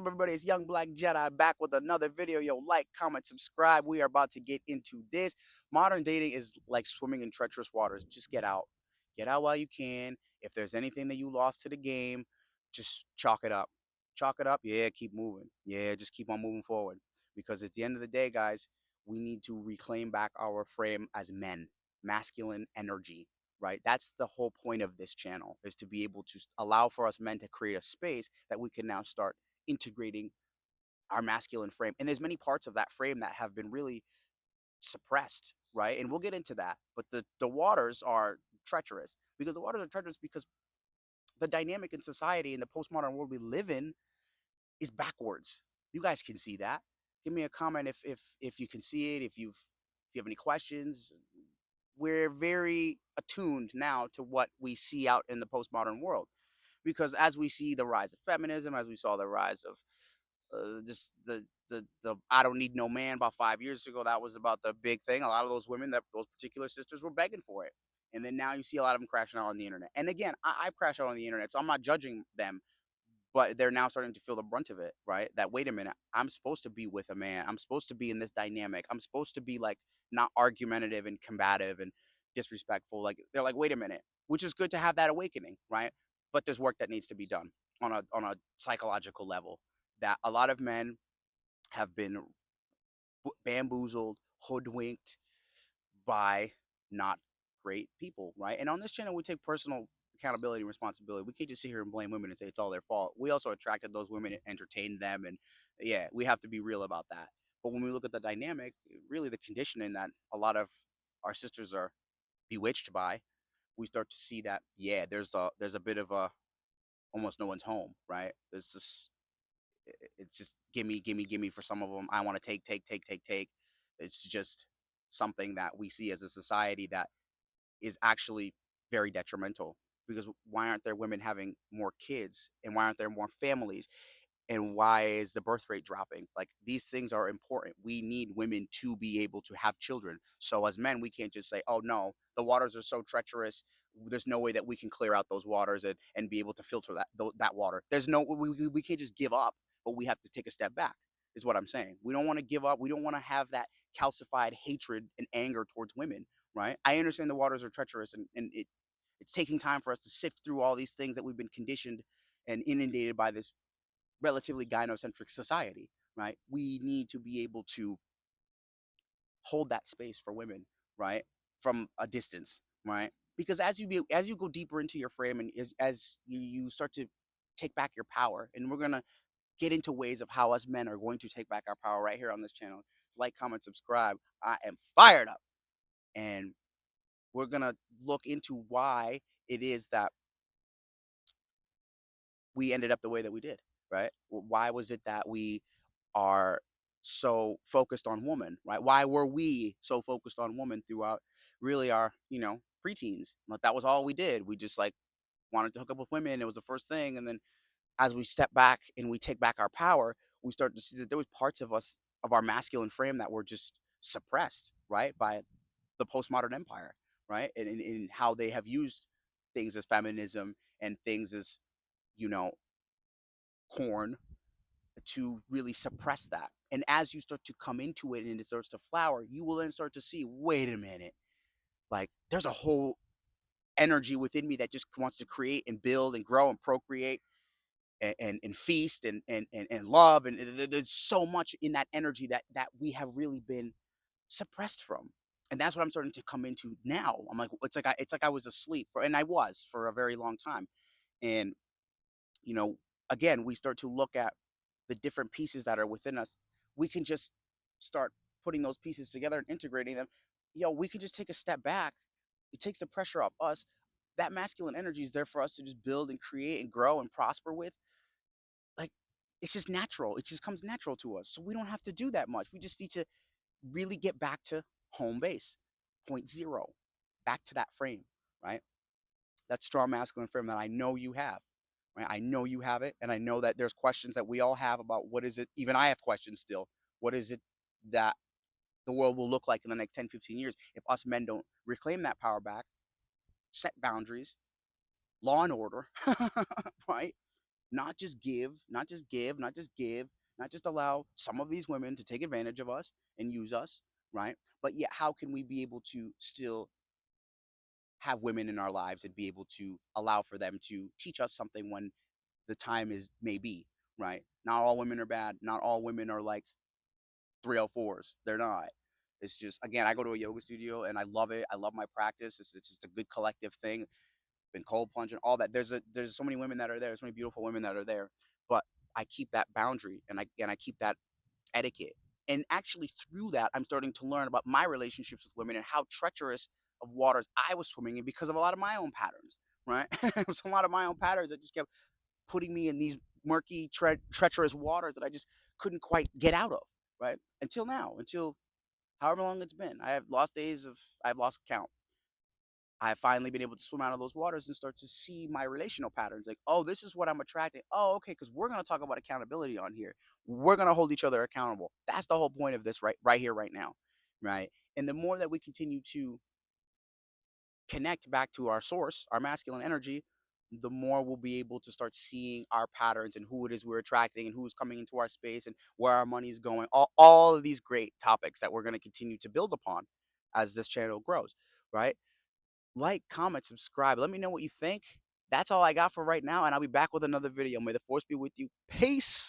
Everybody, it's Young Black Jedi back with another video. Yo, like, comment, subscribe. We are about to get into this. Modern dating is like swimming in treacherous waters. Just get out. Get out while you can. If there's anything that you lost to the game, just chalk it up. Chalk it up. Yeah, keep moving. Yeah, just keep on moving forward. Because at the end of the day, guys, we need to reclaim back our frame as men, masculine energy, right? That's the whole point of this channel, is to be able to allow for us men to create a space that we can now start integrating our masculine frame. And there's many parts of that frame that have been really suppressed, right? And we'll get into that. But the waters are treacherous, because the waters are treacherous because the dynamic in society in the postmodern world we live in is backwards. You guys can see that. Give me a comment if you can see it, if you have any questions. We're very attuned now to what we see out in the postmodern world, because as we see the rise of feminism, as we saw the rise of just the I don't need no man about 5 years ago. That was about the big thing. A lot of those women, that those particular sisters, were begging for it, and then now you see a lot of them crashing out on the internet. And again, I've crashed out on the internet, so I'm not judging them, but they're now starting to feel the brunt of it, right? That, wait a minute, I'm supposed to be with a man. I'm supposed to be in this dynamic. I'm supposed to be like not argumentative and combative and disrespectful. Like, they're like, wait a minute, which is good to have that awakening, right? But there's work that needs to be done on a psychological level, that a lot of men have been bamboozled, hoodwinked by not great people, right? And on this channel, we take personal accountability and responsibility. We can't just sit here and blame women and say it's all their fault. We also attracted those women and entertained them, and yeah, we have to be real about that. But when we look at the dynamic, really the conditioning that a lot of our sisters are bewitched by, we start to see that, yeah, there's a bit of a almost no one's home, right? There's this, it's just gimme, gimme, gimme for some of them. I want to take, take, take, take, take. It's just something that we see as a society that is actually very detrimental. Because why aren't there women having more kids, and why aren't there more families, and why is the birth rate dropping? Like, these things are important. We need women to be able to have children. So as men, we can't just say, oh no, the waters are so treacherous, there's no way that we can clear out those waters and be able to filter that water. There's no, we can't just give up, but we have to take a step back, is what I'm saying. We don't want to give up. We don't want to have that calcified hatred and anger towards women, right? I understand the waters are treacherous, and it's taking time for us to sift through all these things that we've been conditioned and inundated by this relatively gynocentric society, right? We need to be able to hold that space for women, right, from a distance, right? Because as you go deeper into your frame, and as you start to take back your power, and we're gonna get into ways of how us men are going to take back our power right here on this channel. So like, comment, subscribe. I am fired up, and we're gonna look into why it is that we ended up the way that we did, right? Why was it that we are so focused on woman, right? Why were we so focused on woman throughout really our, preteens? Like, that was all we did. We just like wanted to hook up with women. It was the first thing. And then as we step back and we take back our power, we start to see that there was parts of us, of our masculine frame, that were just suppressed, right, by the postmodern empire, right? And in how they have used things as feminism and things as, you know, corn, to really suppress that. And as you start to come into it and it starts to flower, you will then start to see, wait a minute, like, there's a whole energy within me that just wants to create and build and grow and procreate and feast and love. And there's so much in that energy that we have really been suppressed from. And that's what I'm starting to come into now. I'm like, it's like I was asleep for, and I was for a very long time. And you know, again, we start to look at the different pieces that are within us. We can just start putting those pieces together and integrating them. We can just take a step back. It takes the pressure off us. That masculine energy is there for us to just build and create and grow and prosper with. Like, it's just natural. It just comes natural to us. So we don't have to do that much. We just need to really get back to home base, point zero, back to that frame, right? That strong masculine frame that I know you have. Right? I know you have it, and I know that there's questions that we all have about what is it. Even I have questions still. What is it that the world will look like in the next 10, 15 years if us men don't reclaim that power back, set boundaries, law and order, right? Not just give, not just give, not just give, not just allow some of these women to take advantage of us and use us, right? But yet, how can we be able to still have women in our lives and be able to allow for them to teach us something when the time is maybe, right? Not all women are bad. Not all women are like 304s. They're not. It's just, again, I go to a yoga studio and I love it. I love my practice. It's just a good collective thing. Been cold plunging, all that. There's so many women that are there. So many beautiful women that are there. But I keep that boundary and I keep that etiquette. And actually through that, I'm starting to learn about my relationships with women and how treacherous of waters I was swimming in because of a lot of my own patterns, right? It was a lot of my own patterns that just kept putting me in these murky, treacherous waters that I just couldn't quite get out of, right? Until now, until however long it's been. I've lost count. I've finally been able to swim out of those waters and start to see my relational patterns. Like, oh, this is what I'm attracting. Oh, okay, because we're gonna talk about accountability on here. We're gonna hold each other accountable. That's the whole point of this, right here, right now, right? And the more that we continue to connect back to our source, our masculine energy, the more we'll be able to start seeing our patterns and who it is we're attracting and who's coming into our space and where our money is going. All of these great topics that we're going to continue to build upon as this channel grows, right? Like, comment, subscribe. Let me know what you think. That's all I got for right now, and I'll be back with another video. May the force be with you. Peace.